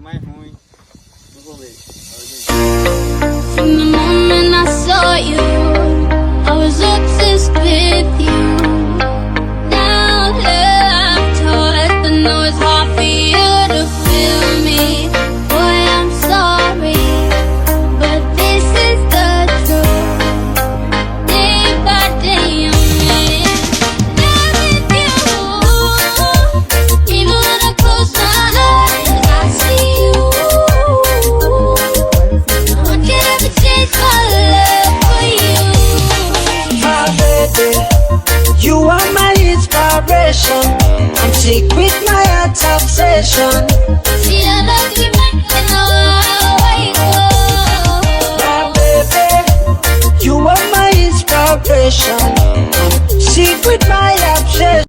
mais ruim. Não vou ler. From the moment I saw you, I was obsessed with you. Now that I'm touched, I know it's hard for you to feel me. Boy, I'm sorry, but this is the truth. Day by day, I'm in love with you. Even when I close my eyes, I see you. I can't ever change my love for you. My baby, you are my inspiration. I'm sick with my heart's obsession. See, I love you and I go. My baby, you are my inspiration. I'm sick with my obsession.